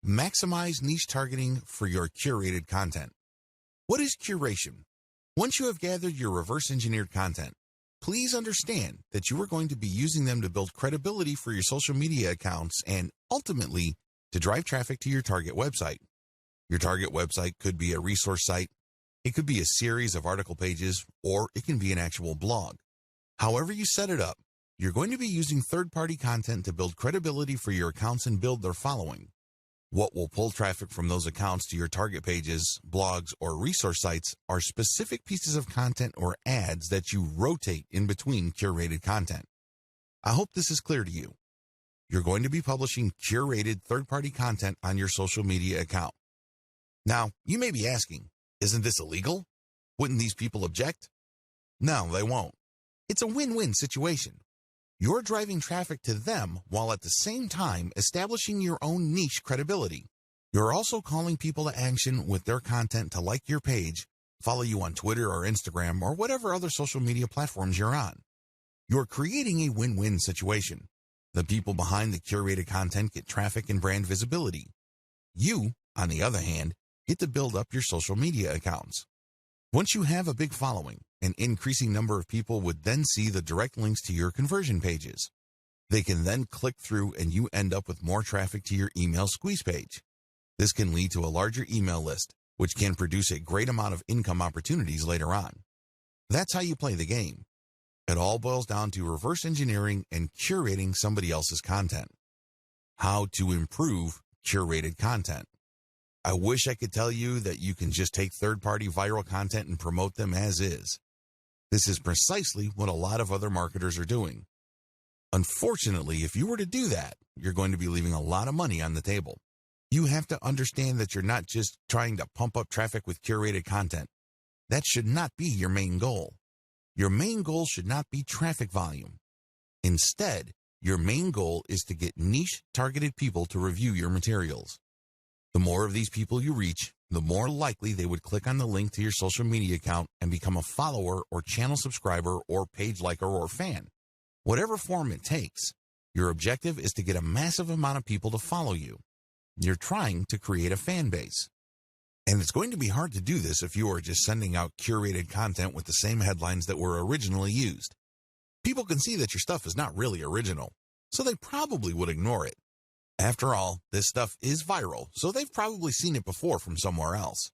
Maximize niche targeting for your curated content. What is curation? Once you have gathered your reverse-engineered content, please understand that you are going to be using them to build credibility for your social media accounts and, ultimately, to drive traffic to your target website. Your target website could be a resource site, it could be a series of article pages, or it can be an actual blog. However you set it up, you're going to be using third-party content to build credibility for your accounts and build their following. What will pull traffic from those accounts to your target pages, blogs, or resource sites are specific pieces of content or ads that you rotate in between curated content. I hope this is clear to you. You're going to be publishing curated third-party content on your social media account. Now, you may be asking, isn't this illegal? Wouldn't these people object? No, they won't. It's a win-win situation. You're driving traffic to them while at the same time establishing your own niche credibility. You're also calling people to action with their content to like your page, follow you on Twitter or Instagram or whatever other social media platforms you're on. You're creating a win-win situation. The people behind the curated content get traffic and brand visibility. You, on the other hand, get to build up your social media accounts. Once you have a big following, an increasing number of people would then see the direct links to your conversion pages. They can then click through and you end up with more traffic to your email squeeze page. This can lead to a larger email list, which can produce a great amount of income opportunities later on. That's how you play the game. It all boils down to reverse engineering and curating somebody else's content. How to improve curated content. I wish I could tell you that you can just take third-party viral content and promote them as is. This is precisely what a lot of other marketers are doing. Unfortunately, if you were to do that, you're going to be leaving a lot of money on the table. You have to understand that you're not just trying to pump up traffic with curated content. That should not be your main goal. Your main goal should not be traffic volume. Instead, your main goal is to get niche-targeted people to review your materials. The more of these people you reach, the more likely they would click on the link to your social media account and become a follower or channel subscriber or page liker or fan. Whatever form it takes, your objective is to get a massive amount of people to follow you. You're trying to create a fan base. And it's going to be hard to do this if you are just sending out curated content with the same headlines that were originally used. People can see that your stuff is not really original, so they probably would ignore it. After all, this stuff is viral, so they've probably seen it before from somewhere else.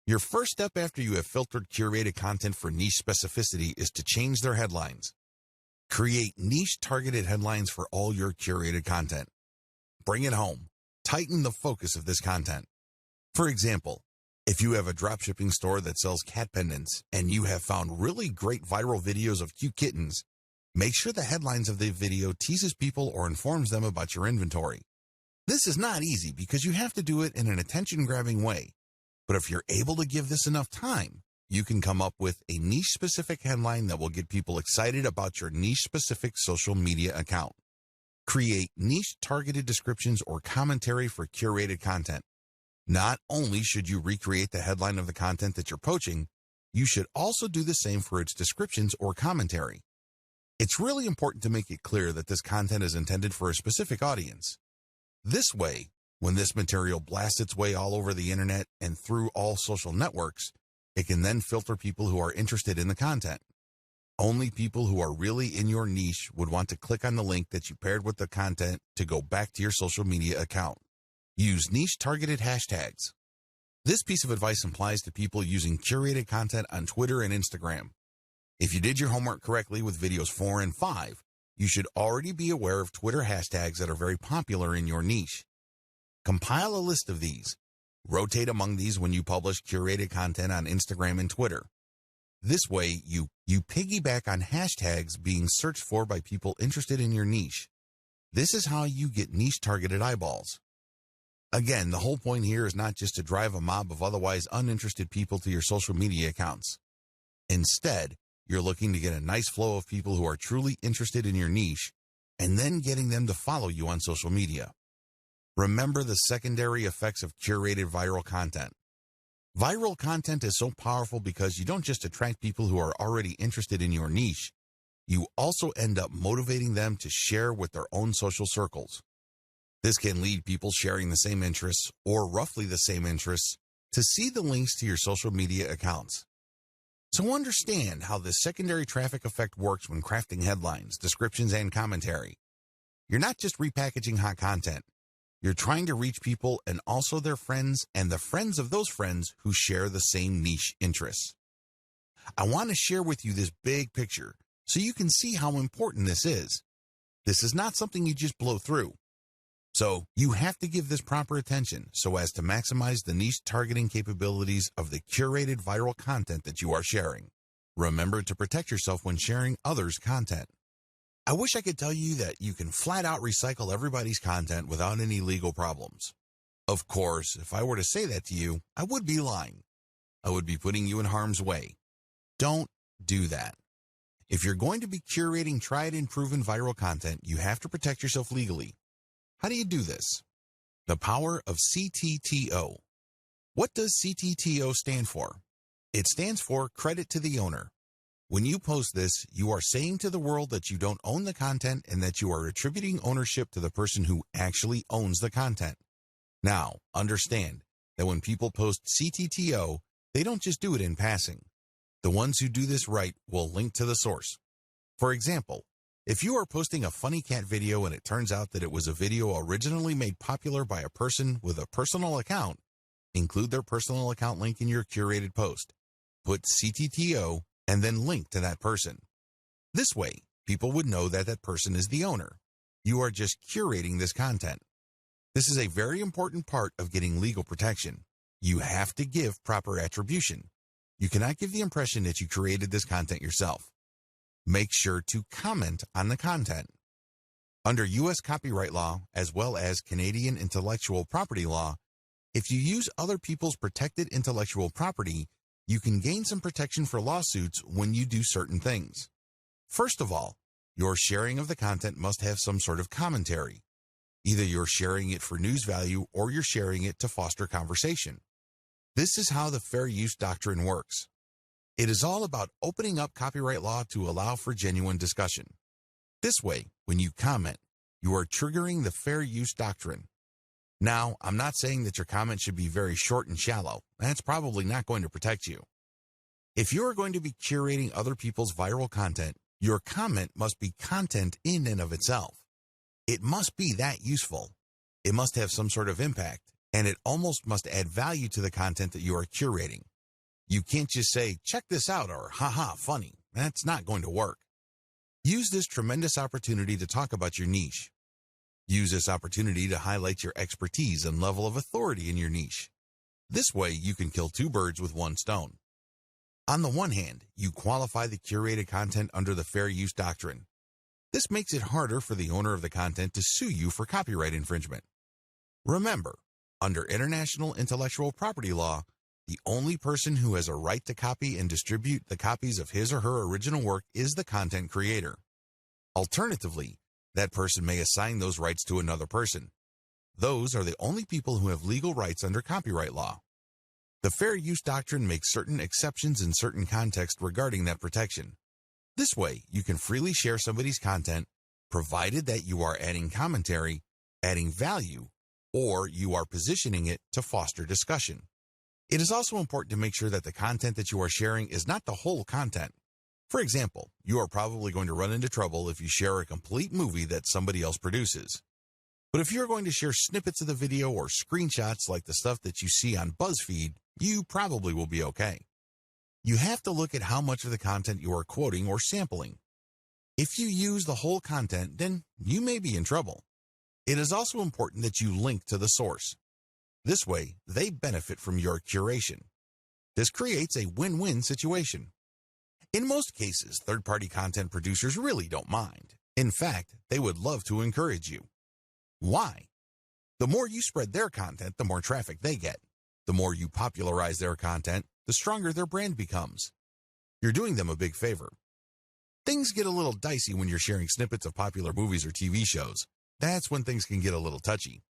Your first step after you have filtered curated content for niche specificity is to change their headlines. Create niche-targeted headlines for all your curated content. Bring it home. Tighten the focus of this content. For example, if you have a dropshipping store that sells cat pendants and you have found really great viral videos of cute kittens, make sure the headlines of the video teases people or informs them about your inventory. This is not easy because you have to do it in an attention-grabbing way. But if you're able to give this enough time, you can come up with a niche-specific headline that will get people excited about your niche-specific social media account. Create niche-targeted descriptions or commentary for curated content. Not only should you recreate the headline of the content that you're poaching, you should also do the same for its descriptions or commentary. It's really important to make it clear that this content is intended for a specific audience. This way, when this material blasts its way all over the internet and through all social networks, it can then filter people who are interested in the content. Only people who are really in your niche would want to click on the link that you paired with the content to go back to your social media account. Use niche-targeted hashtags. This piece of advice applies to people using curated content on Twitter and Instagram. If you did your homework correctly with videos 4 and 5, you should already be aware of Twitter hashtags that are very popular in your niche. Compile a list of these. Rotate among these when you publish curated content on Instagram and Twitter. This way, you piggyback on hashtags being searched for by people interested in your niche. This is how you get niche-targeted eyeballs. Again, the whole point here is not just to drive a mob of otherwise uninterested people to your social media accounts. Instead, you're looking to get a nice flow of people who are truly interested in your niche, and then getting them to follow you on social media. Remember the secondary effects of curated viral content. Viral content is so powerful because you don't just attract people who are already interested in your niche, you also end up motivating them to share with their own social circles. This can lead people sharing the same interests or roughly the same interests to see the links to your social media accounts. So understand how this secondary traffic effect works when crafting headlines, descriptions, and commentary. You're not just repackaging hot content. You're trying to reach people and also their friends and the friends of those friends who share the same niche interests. I want to share with you this big picture so you can see how important this is. This is not something you just blow through. So you have to give this proper attention so as to maximize the niche targeting capabilities of the curated viral content that you are sharing. Remember to protect yourself when sharing others' content. I wish I could tell you that you can flat out recycle everybody's content without any legal problems. Of course, if I were to say that to you, I would be lying. I would be putting you in harm's way. Don't do that. If you're going to be curating tried and proven viral content, you have to protect yourself legally. How do you do this? The power of CTTO. What does CTTO stand for? It stands for credit to the owner. When you post this, you are saying to the world that you don't own the content and that you are attributing ownership to the person who actually owns the content. Now, understand that when people post CTTO, they don't just do it in passing. The ones who do this right will link to the source. For example, if you are posting a funny cat video and it turns out that it was a video originally made popular by a person with a personal account, include their personal account link in your curated post. Put CTTO and then link to that person. This way, people would know that that person is the owner. You are just curating this content. This is a very important part of getting legal protection. You have to give proper attribution. You cannot give the impression that you created this content yourself. Make sure to comment on the content. Under U.S. copyright law, as well as Canadian intellectual property law, if you use other people's protected intellectual property, you can gain some protection for lawsuits when you do certain things. First of all, your sharing of the content must have some sort of commentary. Either you're sharing it for news value or you're sharing it to foster conversation. This is how the fair use doctrine works. It is all about opening up copyright law to allow for genuine discussion. This way, when you comment, you are triggering the fair use doctrine. Now, I'm not saying that your comment should be very short and shallow. That's probably not going to protect you. If you are going to be curating other people's viral content, your comment must be content in and of itself. It must be that useful. It must have some sort of impact, and it almost must add value to the content that you are curating. You can't just say, check this out, or haha, funny. That's not going to work. Use this tremendous opportunity to talk about your niche. Use this opportunity to highlight your expertise and level of authority in your niche. This way, you can kill two birds with one stone. On the one hand, you qualify the curated content under the fair use doctrine. This makes it harder for the owner of the content to sue you for copyright infringement. Remember, under international intellectual property law, the only person who has a right to copy and distribute the copies of his or her original work is the content creator. Alternatively, that person may assign those rights to another person. Those are the only people who have legal rights under copyright law. The fair use doctrine makes certain exceptions in certain contexts regarding that protection. This way, you can freely share somebody's content, provided that you are adding commentary, adding value, or you are positioning it to foster discussion. It is also important to make sure that the content that you are sharing is not the whole content. For example, you are probably going to run into trouble if you share a complete movie that somebody else produces. But if you're going to share snippets of the video or screenshots like the stuff that you see on BuzzFeed, you probably will be okay. You have to look at how much of the content you are quoting or sampling. If you use the whole content, then you may be in trouble. It is also important that you link to the source. This way, they benefit from your curation. This creates a win-win situation. In most cases, third-party content producers really don't mind. In fact, they would love to encourage you. Why? The more you spread their content, the more traffic they get. The more you popularize their content, the stronger their brand becomes. You're doing them a big favor. Things get a little dicey when you're sharing snippets of popular movies or TV shows. That's when things can get a little touchy.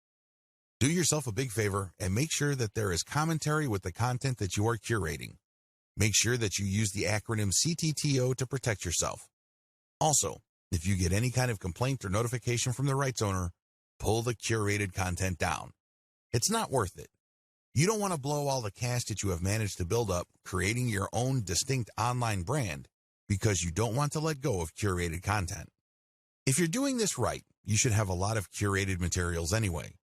Do yourself a big favor and make sure that there is commentary with the content that you are curating. Make sure that you use the acronym CTTO to protect yourself. Also, if you get any kind of complaint or notification from the rights owner, pull the curated content down. It's not worth it. You don't want to blow all the cash that you have managed to build up creating your own distinct online brand because you don't want to let go of curated content. If you're doing this right, you should have a lot of curated materials anyway.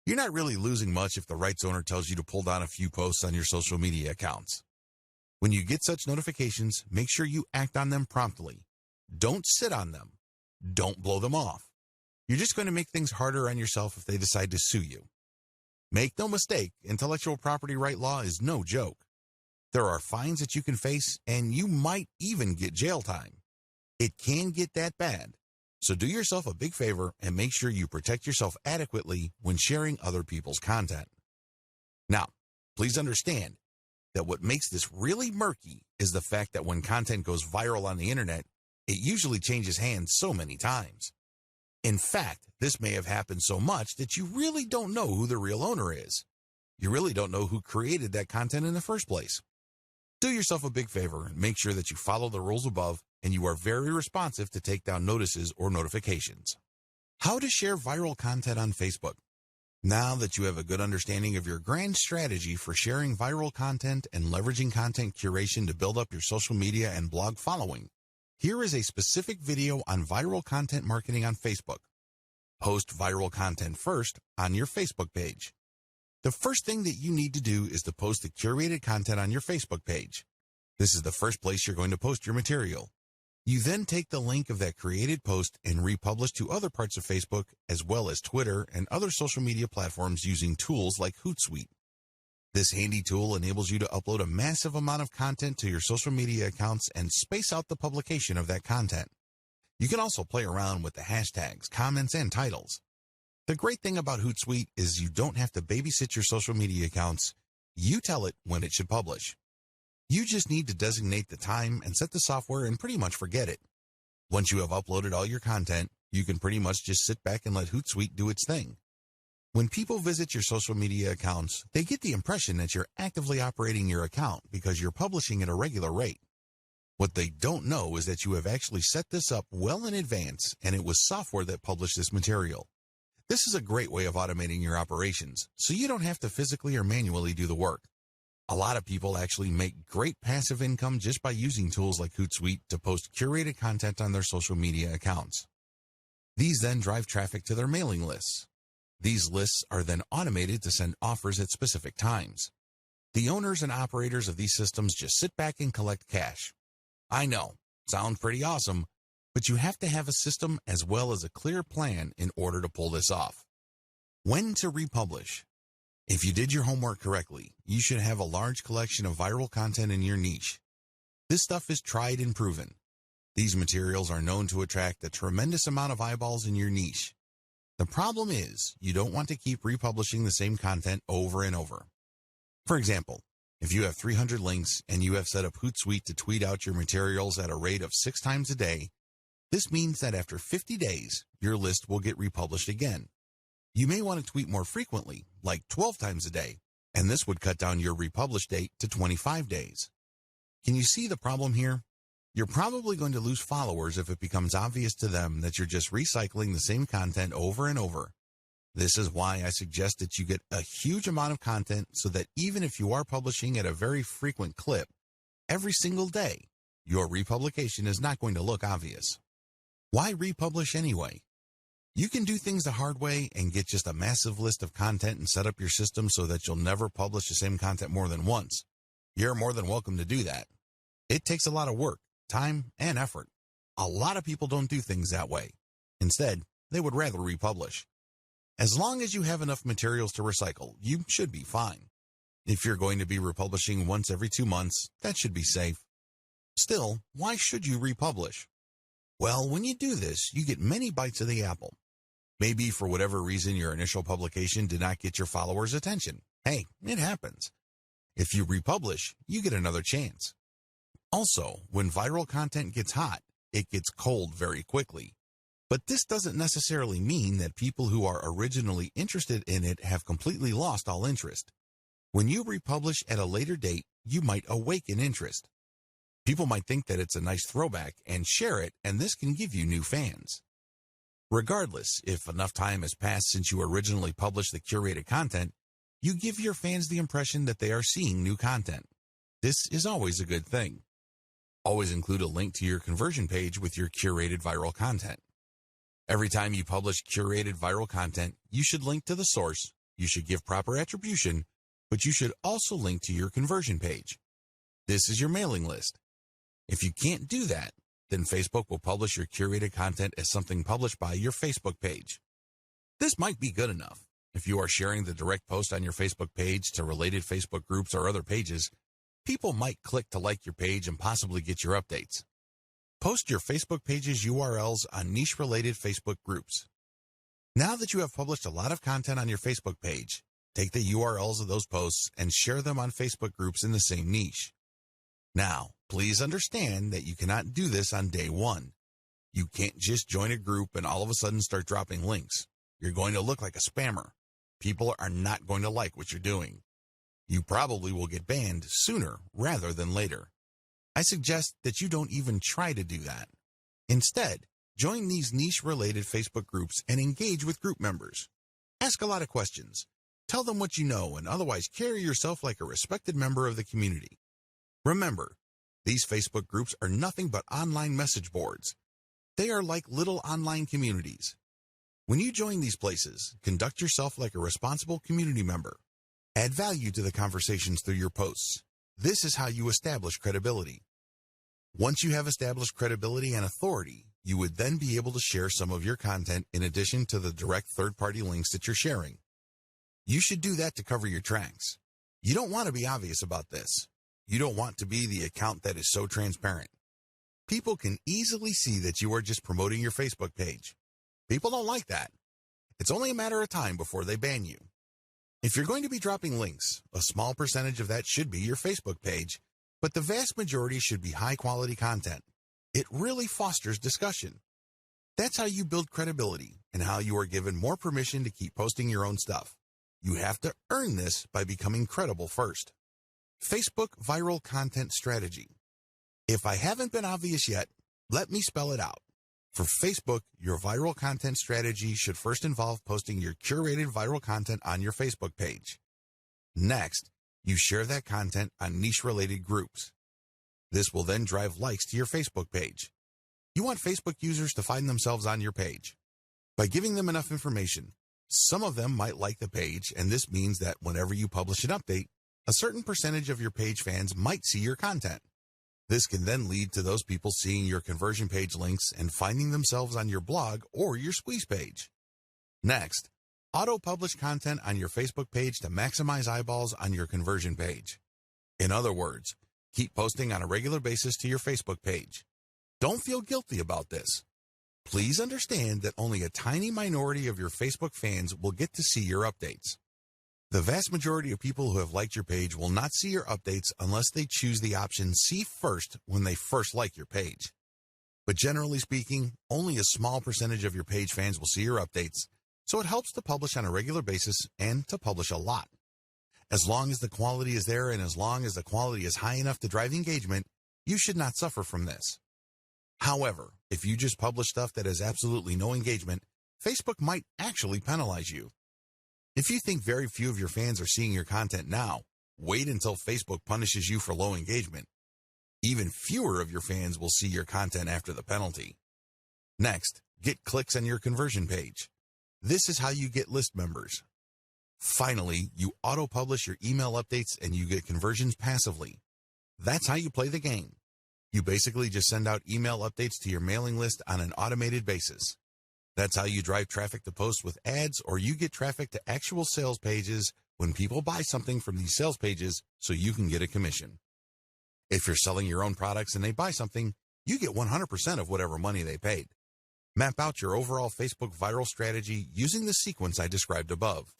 You're not really losing much if the rights owner tells you to pull down a few posts on your social media accounts. When you get such notifications, make sure you act on them promptly. Don't sit on them. Don't blow them off. You're just going to make things harder on yourself if they decide to sue you. Make no mistake, intellectual property right law is no joke. There are fines that you can face, and you might even get jail time. It can get that bad. So do yourself a big favor and make sure you protect yourself adequately when sharing other people's content. Now, please understand that what makes this really murky is the fact that when content goes viral on the internet, it usually changes hands so many times. In fact, this may have happened so much that you really don't know who the real owner is. You really don't know who created that content in the first place. Do yourself a big favor and make sure that you follow the rules above and you are very responsive to take down notices or notifications. How to share viral content on Facebook. Now that you have a good understanding of your grand strategy for sharing viral content and leveraging content curation to build up your social media and blog following, here is a specific video on viral content marketing on Facebook. Post viral content first on your Facebook page. The first thing that you need to do is to post the curated content on your Facebook page. This is the first place you're going to post your material. You then take the link of that created post and republish to other parts of Facebook as well as Twitter and other social media platforms using tools like Hootsuite. This handy tool enables you to upload a massive amount of content to your social media accounts and space out the publication of that content. You can also play around with the hashtags, comments, and titles. The great thing about Hootsuite is you don't have to babysit your social media accounts. You tell it when it should publish. You just need to designate the time and set the software and pretty much forget it. Once you have uploaded all your content, you can pretty much just sit back and let Hootsuite do its thing. When people visit your social media accounts, they get the impression that you're actively operating your account because you're publishing at a regular rate. What they don't know is that you have actually set this up well in advance and it was software that published this material. This is a great way of automating your operations, so you don't have to physically or manually do the work. A lot of people actually make great passive income just by using tools like Hootsuite to post curated content on their social media accounts. These then drive traffic to their mailing lists. These lists are then automated to send offers at specific times. The owners and operators of these systems just sit back and collect cash. I know, sounds pretty awesome, but you have to have a system as well as a clear plan in order to pull this off. When to republish. If you did your homework correctly, you should have a large collection of viral content in your niche. This stuff is tried and proven. These materials are known to attract a tremendous amount of eyeballs in your niche. The problem is, you don't want to keep republishing the same content over and over. For example, if you have 300 links and you have set up Hootsuite to tweet out your materials at a rate of 6 times a day, this means that after 50 days, your list will get republished again. You may want to tweet more frequently, like 12 times a day, and this would cut down your republish date to 25 days. Can you see the problem here? You're probably going to lose followers if it becomes obvious to them that you're just recycling the same content over and over. This is why I suggest that you get a huge amount of content so that even if you are publishing at a very frequent clip, every single day, your republication is not going to look obvious. Why republish anyway? You can do things the hard way and get just a massive list of content and set up your system so that you'll never publish the same content more than once. You're more than welcome to do that. It takes a lot of work, time, and effort. A lot of people don't do things that way. Instead, they would rather republish. As long as you have enough materials to recycle, you should be fine. If you're going to be republishing once every 2 months, that should be safe. Still, why should you republish? Well, when you do this, you get many bites of the apple. Maybe for whatever reason your initial publication did not get your followers' attention. Hey, it happens. If you republish, you get another chance. Also, when viral content gets hot, it gets cold very quickly. But this doesn't necessarily mean that people who are originally interested in it have completely lost all interest. When you republish at a later date, you might awaken interest. People might think that it's a nice throwback and share it, and this can give you new fans. Regardless, if enough time has passed since you originally published the curated content, you give your fans the impression that they are seeing new content. This is always a good thing. Always include a link to your conversion page with your curated viral content. Every time you publish curated viral content, you should link to the source, you should give proper attribution, but you should also link to your conversion page. This is your mailing list. If you can't do that, then Facebook will publish your curated content as something published by your Facebook page. This might be good enough. If you are sharing the direct post on your Facebook page to related Facebook groups or other pages, people might click to like your page and possibly get your updates. Post your Facebook page's URLs on niche-related Facebook groups. Now that you have published a lot of content on your Facebook page, take the URLs of those posts and share them on Facebook groups in the same niche. Now, please understand that you cannot do this on day one. You can't just join a group and all of a sudden start dropping links. You're going to look like a spammer. People are not going to like what you're doing. You probably will get banned sooner rather than later. I suggest that you don't even try to do that. Instead, join these niche-related Facebook groups and engage with group members. Ask a lot of questions. Tell them what you know and otherwise carry yourself like a respected member of the community. Remember, these Facebook groups are nothing but online message boards. They are like little online communities. When you join these places, conduct yourself like a responsible community member. Add value to the conversations through your posts. This is how you establish credibility. Once you have established credibility and authority, you would then be able to share some of your content in addition to the direct third-party links that you're sharing. You should do that to cover your tracks. You don't want to be obvious about this. You don't want to be the account that is so transparent. People can easily see that you are just promoting your Facebook page. People don't like that. It's only a matter of time before they ban you. If you're going to be dropping links, a small percentage of that should be your Facebook page, but the vast majority should be high-quality content. It really fosters discussion. That's how you build credibility and how you are given more permission to keep posting your own stuff. You have to earn this by becoming credible first. Facebook Viral Content Strategy. If I haven't been obvious yet, let me spell it out. For Facebook, your viral content strategy should first involve posting your curated viral content on your Facebook page. Next, you share that content on niche-related groups. This will then drive likes to your Facebook page. You want Facebook users to find themselves on your page. By giving them enough information, some of them might like the page, and this means that whenever you publish an update, a certain percentage of your page fans might see your content. This can then lead to those people seeing your conversion page links and finding themselves on your blog or your squeeze page. Next, auto-publish content on your Facebook page to maximize eyeballs on your conversion page. In other words, keep posting on a regular basis to your Facebook page. Don't feel guilty about this. Please understand that only a tiny minority of your Facebook fans will get to see your updates. The vast majority of people who have liked your page will not see your updates unless they choose the option See First when they first like your page. But generally speaking, only a small percentage of your page fans will see your updates, so it helps to publish on a regular basis and to publish a lot. As long as the quality is there and as long as the quality is high enough to drive engagement, you should not suffer from this. However, if you just publish stuff that has absolutely no engagement, Facebook might actually penalize you. If you think very few of your fans are seeing your content now, wait until Facebook punishes you for low engagement. Even fewer of your fans will see your content after the penalty. Next, get clicks on your conversion page. This is how you get list members. Finally, you auto-publish your email updates and you get conversions passively. That's how you play the game. You basically just send out email updates to your mailing list on an automated basis. That's how you drive traffic to posts with ads, or you get traffic to actual sales pages when people buy something from these sales pages so you can get a commission. If you're selling your own products and they buy something, you get 100% of whatever money they paid. Map out your overall Facebook viral strategy using the sequence I described above.